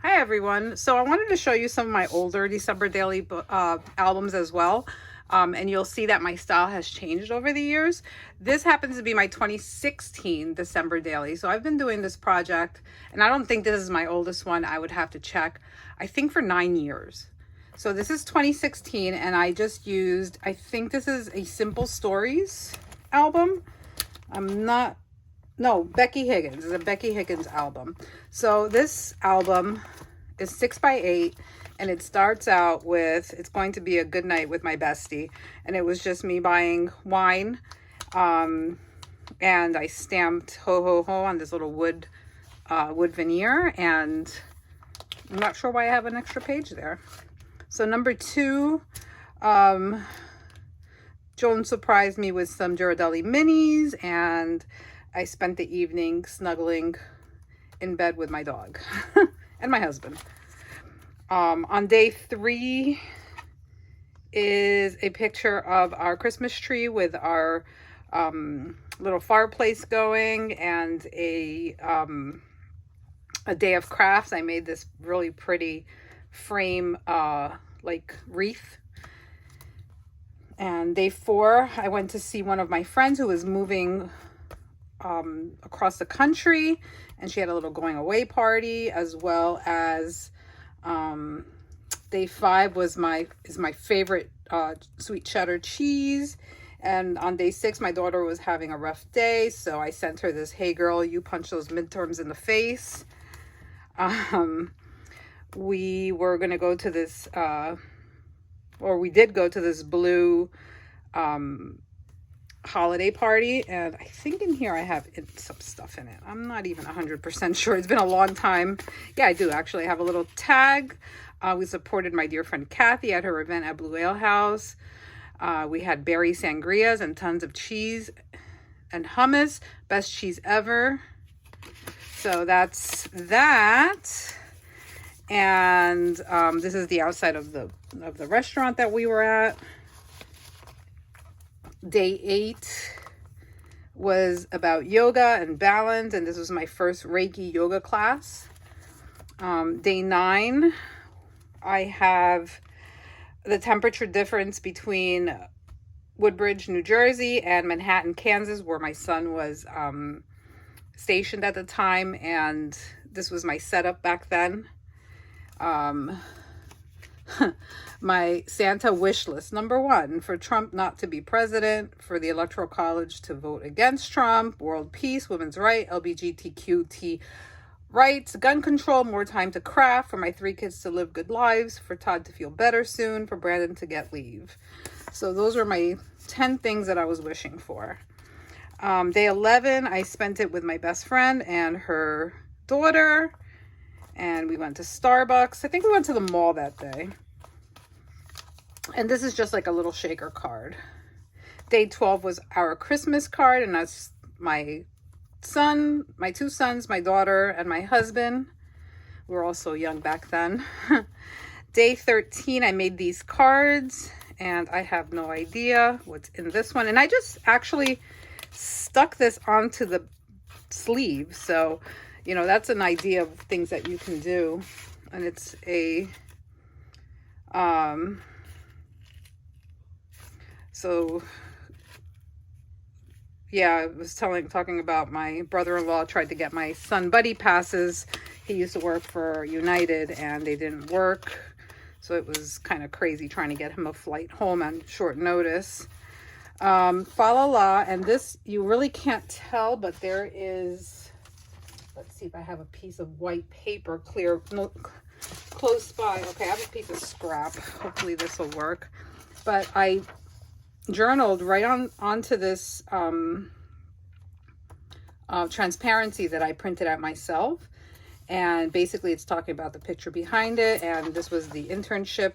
Hi everyone. So I wanted to show you some of my older December Daily albums as well. And you'll see that my style has changed over the years. This happens to be my 2016 December Daily. So I've been doing this project, and I don't think this is my oldest one. I would have to check. I think for 9 years. So this is 2016, and I just used, I think this is a Simple Stories album. I'm not No, Becky Higgins. It's a Becky Higgins album. So this album is 6x8, and it starts out with, it's going to be a good night with my bestie. And it was just me buying wine. And I stamped ho ho ho on this little wood veneer. And I'm not sure why I have an extra page there. So number 2, Joan surprised me with some Ghirardelli minis, and I spent the evening snuggling in bed with my dog and my husband. On day 3 is a picture of our Christmas tree with our little fireplace going, and a day of crafts. I made this really pretty frame like wreath. And day 4, I went to see one of my friends who was moving across the country, and she had a little going away party, as well as day 5 is my favorite sweet cheddar cheese. And on day 6, my daughter was having a rough day, so I sent her this, hey girl, you punch those midterms in the face. We were gonna go to this or we did go to this blue holiday party, and I think in here I have some stuff in it. I'm not even 100% sure. It's been a long time. Yeah, I do actually have a little tag. We supported my dear friend Kathy at her event at Blue Ale House. We had berry sangrias and tons of cheese and hummus. Best cheese ever. So that's that. And this is the outside of the restaurant that we were at. Day 8 was about yoga and balance, and this was my first Reiki yoga class. Day 9, I have the temperature difference between Woodbridge, New Jersey, and Manhattan, Kansas, where my son was stationed at the time, and this was my setup back then. My Santa wish list. Number 1, for Trump not to be president, for the Electoral College to vote against Trump, world peace, women's right, LGBTQT rights, gun control, more time to craft, for my 3 kids to live good lives, for Todd to feel better soon, for Brandon to get leave. So those were my 10 things that I was wishing for. Day 11, I spent it with my best friend and her daughter, and we went to Starbucks. I think we went to the mall that day. And this is just like a little shaker card. Day 12 was our Christmas card, and that's my son, my 2 sons, my daughter, and my husband. We were all so young back then. Day 13, I made these cards, and I have no idea what's in this one. And I just actually stuck this onto the sleeve. So, you know, that's an idea of things that you can do. And it's a, so yeah, I was talking about my brother-in-law tried to get my son buddy passes. He used to work for United, and they didn't work. So it was kind of crazy trying to get him a flight home on short notice. Fa la la, and this, you really can't tell, but there is, let's see if I have a piece of white paper close by. Okay, I have a piece of scrap. Hopefully this will work. But I journaled right onto this transparency that I printed out myself. And basically it's talking about the picture behind it. And this was the internship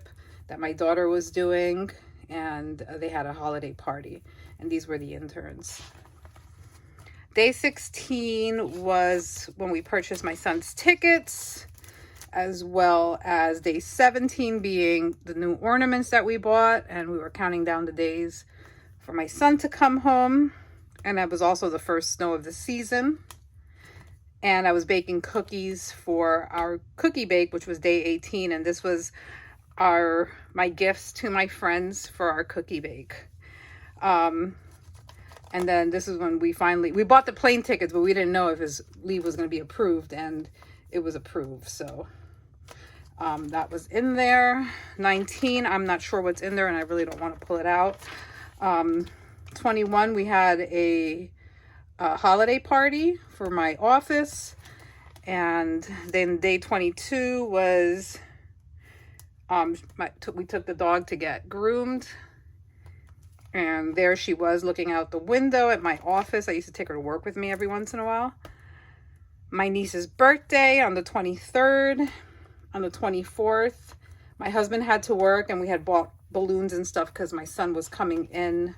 that my daughter was doing. And they had a holiday party. And these were the interns. Day 16 was when we purchased my son's tickets, as well as day 17 being the new ornaments that we bought, and we were counting down the days for my son to come home. And that was also the first snow of the season. and I was baking cookies for our cookie bake, which was day 18, and this was my gifts to my friends for our cookie bake. And then this is when we bought the plane tickets, but we didn't know if his leave was going to be approved, and it was approved. So that was in there. 19, I'm not sure what's in there, and I really don't want to pull it out. 21, we had a holiday party for my office. And then day 22 was, we took the dog to get groomed. And there she was looking out the window at my office. I used to take her to work with me every once in a while. My niece's birthday on the 23rd. On the 24th, my husband had to work, and we had bought balloons and stuff because my son was coming in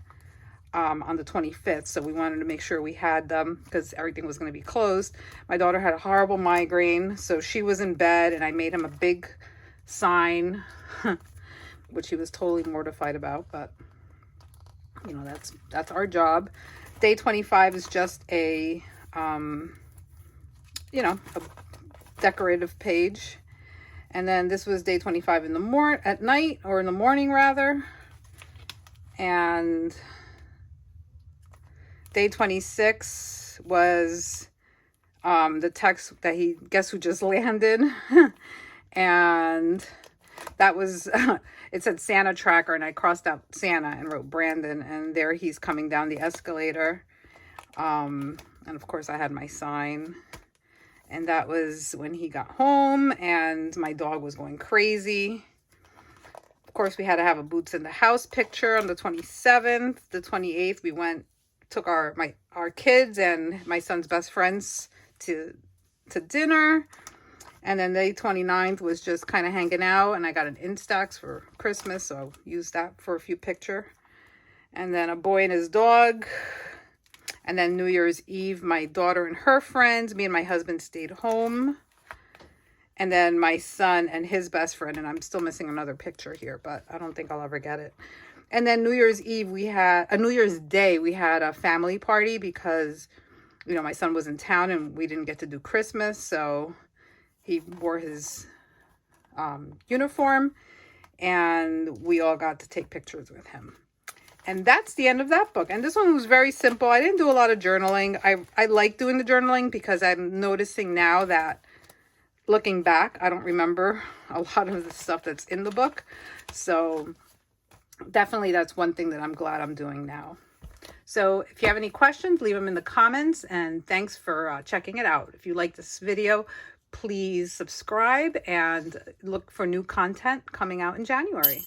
on the 25th. So we wanted to make sure we had them because everything was going to be closed. My daughter had a horrible migraine, so she was in bed, and I made him a big sign, which he was totally mortified about, but you know, that's our job. Day 25 is just a you know, a decorative page. And then this was day 25 in the at night, or in the morning rather. And day 26 was the text that guess who just landed. And that was, it said Santa tracker, and I crossed out Santa and wrote Brandon, and there he's coming down the escalator. And of course I had my sign. And that was when he got home, and my dog was going crazy. Of course, we had to have a boots in the house picture on the 27th. The 28th, we took our kids and my son's best friends to dinner. And then the 29th was just kind of hanging out, and I got an Instax for Christmas, so I used that for a few pictures. And then a boy and his dog. And then New Year's Eve, my daughter and her friends, me and my husband stayed home. And then my son and his best friend, and I'm still missing another picture here, but I don't think I'll ever get it. And then New Year's Day, we had a family party because, you know, my son was in town and we didn't get to do Christmas. So he wore his uniform, and we all got to take pictures with him. And that's the end of that book. And this one was very simple. I didn't do a lot of journaling. I like doing the journaling because I'm noticing now that, looking back, I don't remember a lot of the stuff that's in the book. So definitely that's one thing that I'm glad I'm doing now. So if you have any questions, leave them in the comments. And thanks for checking it out. If you like this video, please subscribe and look for new content coming out in January.